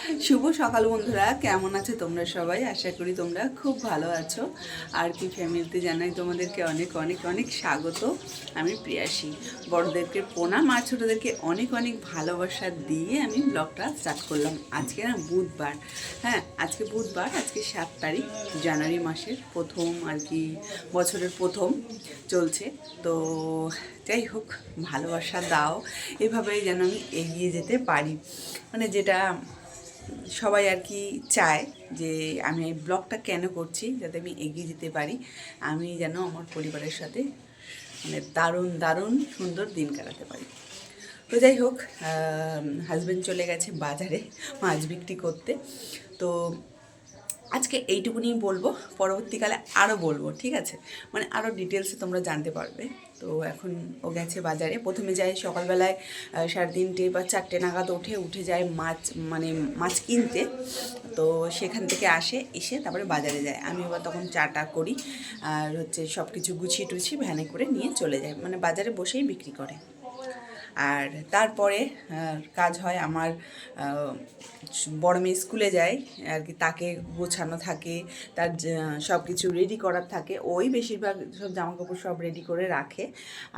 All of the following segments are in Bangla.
শুভ সকাল বন্ধুরা, কেমন আছো তোমরা সবাই? আশা করি তোমরা খুব ভালো আছো। আর কি ফ্যামিলিতে জানাই তোমাদেরকে অনেক অনেক অনেক স্বাগত। আমি প্রিয়াসী। বড়দেরকে প্রণাম আর ছোটোদেরকে অনেক অনেক ভালোবাসা দিয়ে আমি ব্লগটা স্টার্ট করলাম। আজকে না বুধবার, হ্যাঁ আজকে বুধবার, আজকে 7 তারিখ জানুয়ারি মাসের প্রথম আর কি, বছরের প্রথম চলছে। তো যাই হোক, ভালোবাসা দাও, এভাবেই যেন আমি এগিয়ে যেতে পারি। মানে যেটা সবাই আর কি চায় যে আমি এই ব্লগটা কেন করছি, যাতে আমি এগিয়ে যেতে পারি, আমি যেন আমার পরিবারের সাথে মানে দারুণ দারুণ সুন্দর দিন কাটাতে পারি। তো যাই হোক, হাজব্যান্ড চলে গেছে বাজারে মাছ বিক্রি করতে। তো আজকে এইটুকুনি বলবো, পরবর্তীকালে আরও বলবো, ঠিক আছে? মানে আরও ডিটেলসে তোমরা জানতে পারবে। তো এখন ও গেছে বাজারে। প্রথমে যায় সকালবেলায় 3:30 বা 4টে নাগাদ উঠে যায় মাছ, মানে মাছ কিনতে। তো সেখান থেকে এসে তারপরে বাজারে যায়। আমি আবার তখন চাটা করি আর হচ্ছে সব কিছু গুছিয়ে টুছিয়ে ভ্যানে করে নিয়ে চলে যায়, মানে বাজারে বসেই বিক্রি করে। আর তারপরে কাজ হয় আমার, বড় মেয়ে স্কুলে যায় আর কি, তাকে গোছানো থাকে, তার সব কিছু রেডি করার থাকে। ওই বেশিরভাগ সব জামাকাপড় সব রেডি করে রাখে,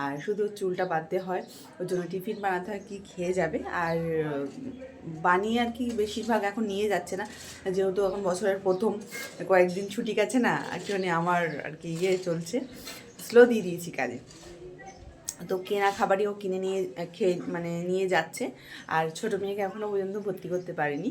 আর শুধু চুলটা বাঁধতে হয়। ওর জন্য টিফিন বানাতে হয়, কী খেয়ে যাবে। আর বানিয়ে আর কি বেশিরভাগ এখন নিয়ে যাচ্ছে না, যেহেতু এখন বছরের প্রথম, কয়েকদিন ছুটি গেছে না, একটুখানি আমার আর কি চলছে, স্লো দিয়ে দিয়েছি কাজে। তো কেনা খাবারই ও কিনে নিয়ে খেয়ে মানে নিয়ে যাচ্ছে। আর ছোটো মেয়েকে এখনও পর্যন্ত ভর্তি করতে পারিনি,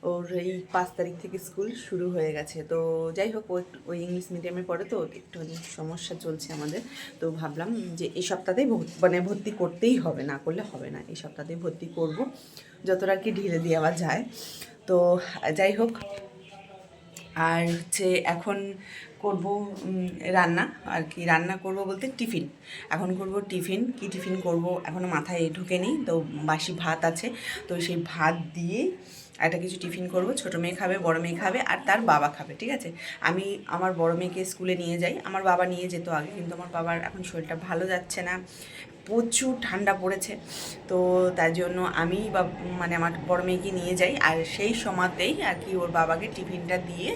ওর এই 5 তারিখ থেকে স্কুল শুরু হয়ে গেছে। তো যাই হোক, ওই ইংলিশ মিডিয়ামে পড়ে, তো একটুখানি সমস্যা চলছে আমাদের। তো ভাবলাম যে এই সপ্তাহতেই মানে ভর্তি করতেই হবে, না করলে হবে না, এই সপ্তাহতেই ভর্তি করব, যতটা আর কি ঢিলে দেওয়া যায়। তো যাই হোক, আর হচ্ছে এখন করব রান্না আর কি, রান্না করব বলতে টিফিন। এখন করব টিফিন, কি টিফিন করব এখনও মাথায় ঢোকেনি। তো বাসি ভাত আছে, তো সেই ভাত দিয়ে একটা কিছু টিফিন করব। ছোটো মেয়ে খাবে, বড় মেয়ে খাবে, আর তার বাবা খাবে, ঠিক আছে? আমি আমার বড় মেয়েকে স্কুলে নিয়ে যাই, আমার বাবা নিয়ে যেত আগে, কিন্তু আমার বাবার এখন শরীরটা ভালো যাচ্ছে না, প্রচুর ঠান্ডা পড়েছে। তো তার জন্য আমি মানে আমার বড় মেয়েকে নিয়ে যাই, আর সেই সময়তেই আর কি ওর বাবাকে টিফিনটা দিয়ে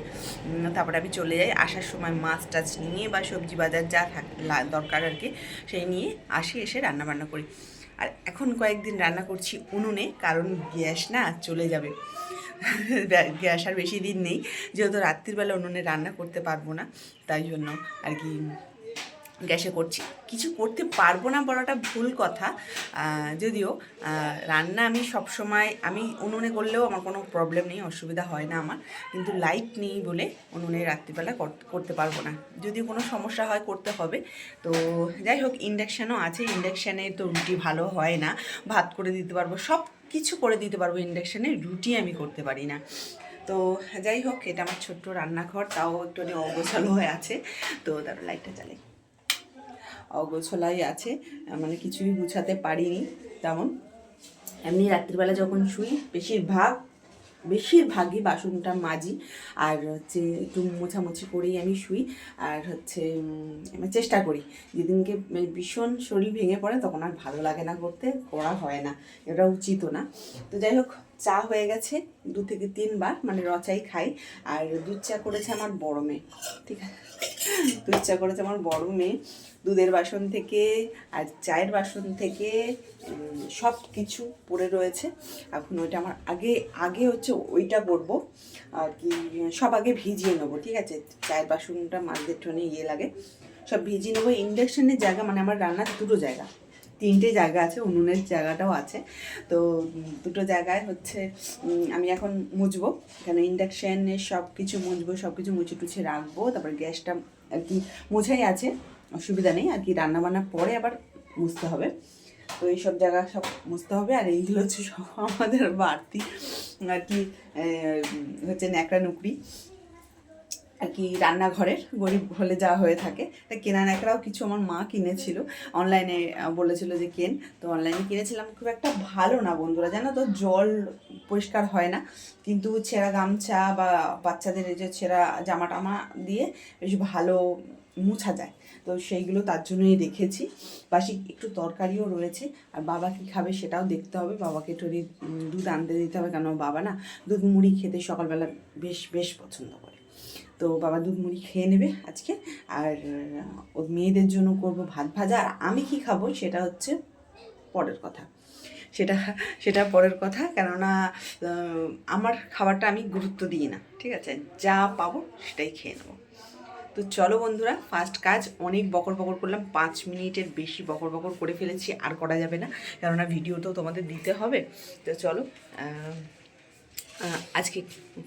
তারপরে আমি চলে যাই। আসার সময় মাছ টাছ নিয়ে বা সবজি বাজার যা দরকার আর কি, সেই নিয়ে আসি, এসে রান্নাবান্না করি। আর এখন কয়েকদিন রান্না করছি উনুনে, কারণ গ্যাস না চলে যাবে। গ্যাস আর বেশি দিন নেই, যেহেতু রাত্রিবেলা উনুনে রান্না করতে পারবো না, তাই জন্য আর কি গ্যাসে করছি। কিছু করতে পারবো না বলাটা ভুল কথা, যদিও রান্না আমি সবসময়, আমি উনুনে করলেও আমার কোনো প্রবলেম নেই, অসুবিধা হয় না আমার, কিন্তু লাইট নেই বলে উনুনে রাত্রিবেলা করতে পারবো না। যদি কোনো সমস্যা হয় করতে হবে। তো যাই হোক, ইন্ডাকশানও আছে, ইন্ডাকশানে তো রুটি ভালো হয় না, ভাত করে দিতে পারবো, সব কিছু করে দিতে পারবো ইন্ডাকশানে, রুটি আমি করতে পারি না। তো যাই হোক, এটা আমার ছোট্ট রান্নাঘর, তাও একটুখানি অগোছালো হয়ে আছে। তো তারপর লাইটটা চালাই, অগোছলাই আছে, মানে কিছুই গুছাতে পারিনি তেমন। এমনি রাত্রিবেলা যখন শুই বেশিরভাগই বাসনটা মাজি, আর হচ্ছে একটু মোছামুছি করেই আমি শুই। আর হচ্ছে আমি চেষ্টা করি, যেদিনকে ভীষণ শরীর ভেঙে পড়ে তখন আর ভালো লাগে না করতে, করা হয় না, এটা উচিতও না। তো যাই হোক, চা হয়ে গেছে 2 থেকে 3 বার, মানে রচাই খাই। আর দুধ চা করেছে আমার বড় মেয়ে, ঠিক আছে? দুধ চা করেছে আমার বড় মেয়ে, দুধের বাসন থেকে আর চায়ের বাসন থেকে সব কিছু পড়ে রয়েছে। এখন ওইটা আমার আগে আগে হচ্ছে ওইটা করবো আর কি, সব আগে ভিজিয়ে নেবো, ঠিক আছে? চায়ের বাসনটা মাজতে একটুখানি লাগে, সব ভিজিয়ে নেবো। ইন্ডাকশানের জায়গা, মানে আমার রান্নার 2টো জায়গা, 3টে জায়গা আছে, উনুনের জায়গাটাও আছে। তো 2টো জায়গায় হচ্ছে আমি এখন মুছবো, কেন ইন্ডাকশানে সব কিছু মুছবো, সব কিছু মুছে টুছে রাখবো। তারপর গ্যাসটা আর কি মোছাই আছে, অসুবিধা নেই আর কি, রান্নাবান্না পরে আবার মুছতে হবে। তো এইসব জায়গা সব মুছতে হবে। আর এইগুলো হচ্ছে সব আমাদের বাড়তি আর কি, হচ্ছে ন্যাকড়া নুকড়ি আর কি, রান্নাঘরের গরিব হলে যা হয়ে থাকে। তা কেনা ন্যাকড়াও কিছু আমার মা কিনেছিল, অনলাইনে বলেছিল যে কেন, তো অনলাইনে কিনেছিলাম। খুব একটা ভালো না বন্ধুরা, জানো তো, জল পরিষ্কার হয় না, কিন্তু ছেঁড়া গামছা বা বাচ্চাদের এই যে ছেঁড়া জামা টামা দিয়ে বেশ ভালো মুছা যায়, তো সেইগুলো তার জন্যই রেখেছি। বাসি একটু তরকারিও রয়েছে, আর বাবা কী খাবে সেটাও দেখতে হবে। বাবাকে একটু দুধ আনতে দিতে হবে, কেন বাবা না দুধ মুড়ি খেতে সকালবেলা বেশ বেশ পছন্দ করে। তো বাবা দুধ মুড়ি খেয়ে নেবে আজকে। আর ওর মেয়েদের জন্য করব ভাত ভাজা। আর আমি কি খাবো সেটা হচ্ছে পরের কথা, সেটা সেটা পরের কথা, কেননা আমার খাবারটা আমি গুরুত্ব দিই না, ঠিক আছে? যা পাবো সেটাই খেয়ে নেবো। তো চলো বন্ধুরা, ফার্স্ট কাজ, অনেক বকর বকর করলাম, 5 মিনিটের বেশি বকর বকর করে ফেলেছি, আর করা যাবে না, কেননা ভিডিও তো তোমাদের দিতে হবে। তো চলো আজকে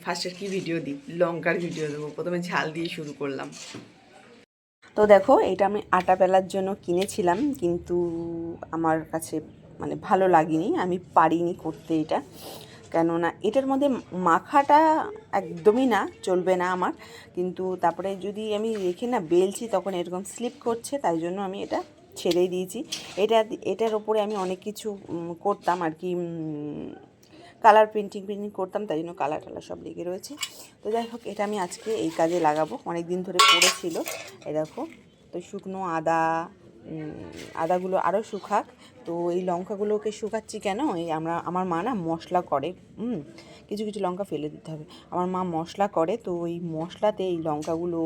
ফার্স্টের কি ভিডিও দিই, লঙ্কার ভিডিও দেবো। প্রথমে ঝাল দিয়ে শুরু করলাম। তো দেখো, এটা আমি আটা বেলার জন্য কিনেছিলাম, কিন্তু আমার কাছে মানে ভালো লাগেনি, আমি পারিনি করতে এটা, কেননা এটার মধ্যে মাখাটা একদমই না, চলবে না আমার। কিন্তু তারপরে যদি আমি রেখে না বেলছি তখন এরকম স্লিপ করছে, তাই জন্য আমি এটা ছেড়েই দিয়েছি। এটার ওপরে আমি অনেক কিছু করতাম আর কি, কালার পেন্টিং করতাম, তাই জন্য কালার টালার সব লেগে রয়েছে। তো যাই হোক, এটা আমি আজকে এই কাজে লাগাবো, অনেক দিন ধরে পড়েছিল। এই দেখো, তো শুকনো আদাগুলো আরও শুকাক। তো এই লঙ্কাগুলোকে শুকাচ্ছি কেন, এই আমার মা না মশলা করে, কিছু কিছু লঙ্কা ফেলে দিতে হবে, আমার মা মশলা করে, তো ওই মশলাতে এই লঙ্কাগুলো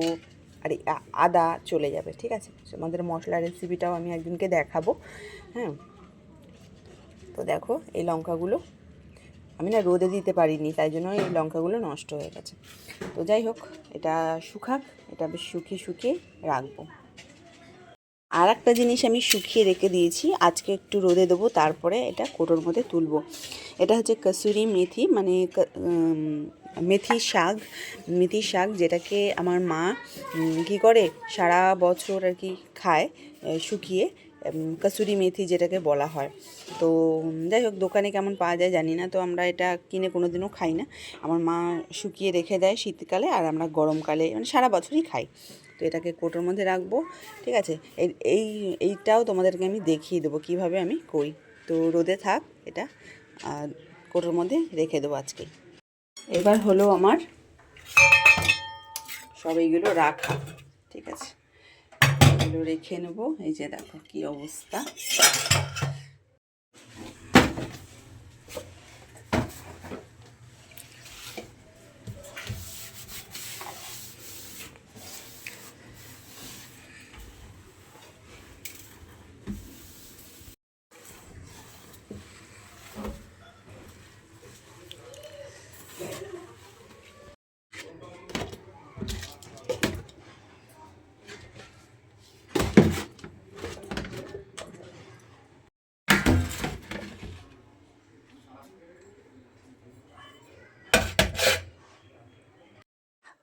আর এই আদা চলে যাবে, ঠিক আছে? আমাদের মশলার রেসিপিটাও আমি একদিনকে দেখাবো, হ্যাঁ। তো দেখো, এই লঙ্কাগুলো আমি না রোদে দিতে পারিনি, তাই জন্য এই লঙ্কাগুলো নষ্ট হয়ে গেছে। তো যাই হোক, এটা শুকাক, এটা বেশ শুকিয়ে রাখবো। আর একটা জিনিস আমি শুকিয়ে রেখে দিয়েছি, আজকে একটু রোদে দেবো, তারপরে এটা কোটোর মধ্যে তুলবো। এটা হচ্ছে কসুরি মেথি, মানে মেথি শাক, যেটাকে আমার মা কী করে সারা বছর আর কি খায়, শুকিয়ে, কসুরি মেথি যেটাকে বলা হয়। তো যাই হোক, দোকানে কেমন পাওয়া যায় জানি না, তো আমরা এটা কিনে কোনো দিনও খাই না। আমার মা শুকিয়ে রেখে দেয় শীতকালে, আর আমরা গরমকালে মানে সারা বছরই খাই। তো এটাকে কোটোর মধ্যে রাখবো, ঠিক আছে? এইটাও তোমাদেরকে আমি দেখিয়ে দেবো কীভাবে আমি করি। তো রোদে থাক, এটা কোটোর মধ্যে রেখে দেবো আজকে। এবার হলো আমার সব এইগুলো রাখা, ঠিক আছে? এগুলো রেখে নেবো। এই যে দেখো কি অবস্থা।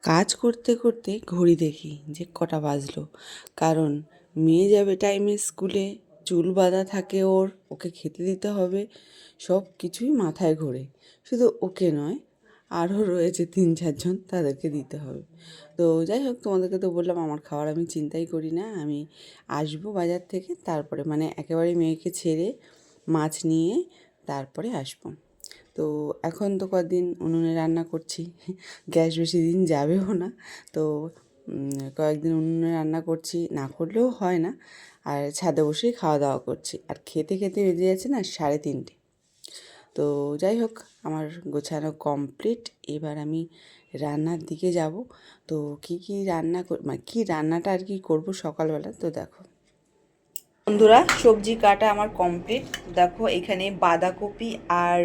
কাজ করতে করতে ঘড়ি দেখি যে কটা বাজলো, কারণ মেয়ে যাবে টাইমে স্কুলে, চুল বাঁধা থাকে ওকে খেতে দিতে হবে, সব কিছুই মাথায় ঘোরে। শুধু ওকে নয়, আরও রয়েছে 3-4 জন, তাদেরকে দিতে হবে। তো যাই হোক, তোমাদেরকে তো বললাম আমার খাবার আমি চিন্তাই করি না, আমি আসবো বাজার থেকে, তারপরে মানে একেবারে মেয়েকে ছেড়ে মাছ নিয়ে তারপরে আসবো। তো এখন তো কদিন উনুনে রান্না করছি, গ্যাস বেশি দিন যাবেও না, তো কয়েকদিন উনুনে রান্না করছি, না করলেও হয় না, আর ছাদে বসেই খাওয়া দাওয়া করছি, আর খেতে খেতে বেজে যাচ্ছে না 3:30। তো যাই হোক, আমার গোছানো কমপ্লিট, এবার আমি রান্নার দিকে যাব। তো কী রান্না মানে কী রান্নাটা আর কি করবো সকালবেলা, তো দেখো বন্ধুরা, সবজি কাটা আমার কমপ্লিট। দেখো, এখানে বাঁধাকপি আর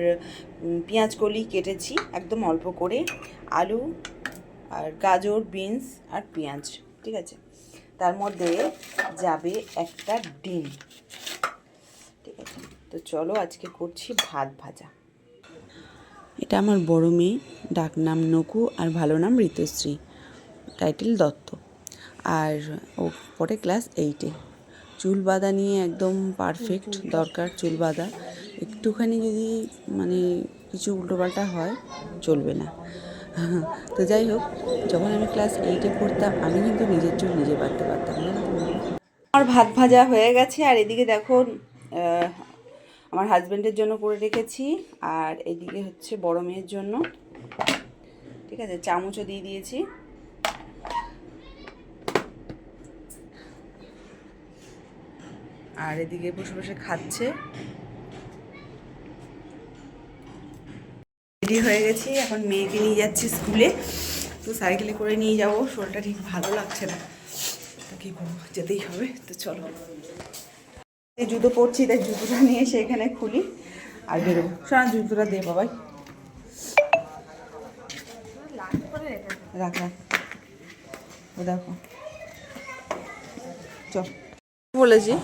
পেঁয়াজ কলি কেটেছি একদম অল্প করে, আলু আর গাজর, বিনস আর পেঁয়াজ, ঠিক আছে? তার মধ্যে যাবে একটা ডিম, ঠিক আছে? তো চলো, আজকে করছি ভাত ভাজা। এটা আমার বড় মেয়ে, ডাক নাম নকু, আর ভালো নাম ঋতুশ্রী, টাইটেল দত্ত, আর ও পরে ক্লাস 8-এ। চুল বাঁধা নিয়ে একদম পারফেক্ট, দরকার চুল বাঁধা, একটুখানি যদি মানে কিছু উল্টোপাল্টা হয় চলবে না। তো যাই হোক, যখন আমি ক্লাস 8-এ পড়তাম, আমি কিন্তু নিজের চুল নিজে বাঁধতে পারতাম না। আমার ভাত ভাজা হয়ে গেছে, আর এদিকে দেখো আমার হাজব্যান্ডের জন্য করে রেখেছি, আর এদিকে হচ্ছে বড় মেয়ের জন্য, ঠিক আছে? চামচও দিয়ে দিয়েছি। আর এদিকে বসে বসে খাচ্ছে। রেডি হয়ে গেছি, এখন মেয়েকে নিয়ে যাচ্ছি স্কুলে। তো সাইকেলে করে নিয়ে যাব, শরীরটা ঠিক ভালো লাগছে না, তো কী করবো, যেতেই হবে। তো চলো, এই জুতো পরছি, তাই জুতোটা নিয়ে এসে এখানে খুলি আর বেরোবো। শোনা, জুতোটা দে বাবাই, রাখ রাখ। ও দেখো, চল বলেছি।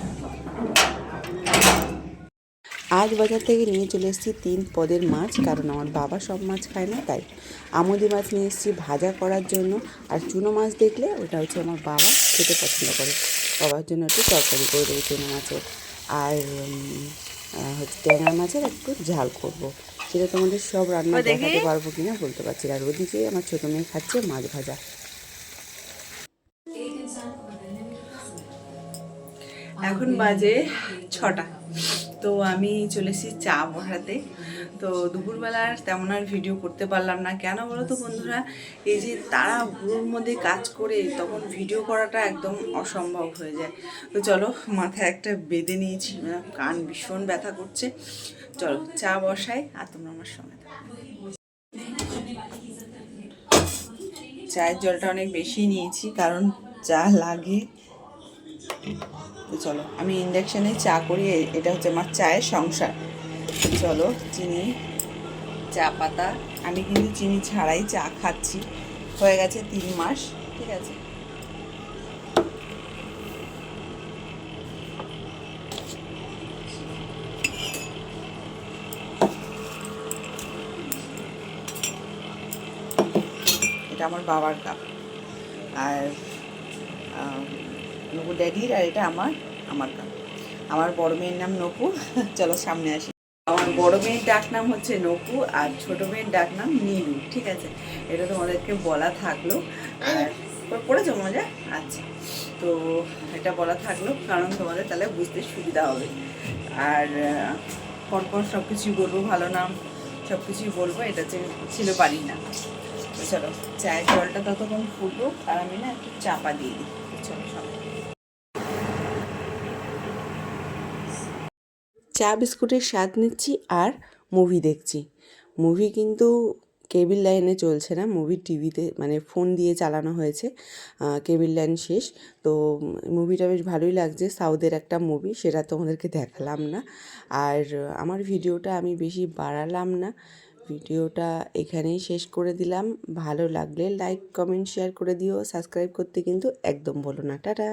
আজ বাজার থেকে নিয়ে চলে এসেছি 3 পদের মাছ, কারণ আমার বাবা সব মাছ খায় না, তাই আমুদি মাছ নিয়ে এসেছি ভাজা করার জন্য। আর চুনো মাছ দেখলে ওটা হচ্ছে আমার বাবা খেতে পছন্দ করে, বাবার জন্য একটু তরকারি করে দেবো চুনো মাছের। আর হচ্ছে ট্যাংরা মাছের একটু ঝাল করব, সেটা তোমাদের সব রান্না দেখাতে পারবো কিনা বলতে পারছি। আর ওদিকে আমার ছোটো মেয়ে খাচ্ছে মাছ ভাজা। এখন বাজে 6টা, তো আমি চলে এসেছি চা বসাতে। তো দুপুরবেলার তেমন আর ভিডিও করতে পারলাম না, কেন বলো তো বন্ধুরা, এই যে তাড়াহুড়োর মধ্যে কাজ করে তখন ভিডিও করাটা একদম অসম্ভব হয়ে যায়। তো চলো, মাথায় একটা বেঁধে নিয়েছি, কান ভীষণ ব্যথা করছে। চলো চা বসাই আর তোমরা আমার সঙ্গে থাকো। চায়ের জলটা অনেক বেশি নিয়েছি, কারণ চা লাগে। তো চলো, আমি ইন্ডাকশানে চা করি, এটা হচ্ছে আমার চায়ের সংসার। চলো, চিনি, চা পাতা, আমি কিন্তু চিনি ছাড়াই চা খাচ্ছি, হয়ে গেছে 3 মাস, ঠিক আছে। এটা আমার বাবার কাপ, আর নকু ড্যাডির, আর এটা আমার কাপ। আমার বড় মেয়ের নাম নকু। চলো সামনে আসি। আমার বড় মেয়ের ডাক নাম হচ্ছে নকু, আর ছোট মেয়ের ডাক নাম নীলু, ঠিক আছে। এটা তোমাদেরকে বলা থাকলো। আর পড়েছো মজা? আচ্ছা, তো এটা বলা থাকলো, কারণ তোমাদের তাহলে বুঝতে সুবিধা হবে। আর পরপর সব কিছুই বলবো, ভালো নাম সব কিছুই বলবো, এটা ছিল পারি না। তো চলো, চায়ের জলটা ততক্ষণ ফুটুক, আর আমি না একটু চাপা দিয়ে দিই। চলো সব চা বিস্কুটের স্বাদ নিচ্ছি আর মুভি দেখছি। মুভি কিন্তু কেবল লাইনে চলছে না, মুভি টিভিতে মানে ফোন দিয়ে চালানো হয়েছে, কেবল লাইন শেষ। তো মুভিটা বেশ ভালোই লাগছে, সাউথের একটা মুভি, সেটা তোমাদেরকে দেখালাম না। আর আমার ভিডিওটা আমি বেশি বাড়ালাম না, ভিডিওটা এখানেই শেষ করে দিলাম। ভালো লাগলে লাইক কমেন্ট শেয়ার করে দিও, সাবস্ক্রাইব করতে কিন্তু একদম বলো না। টাটা।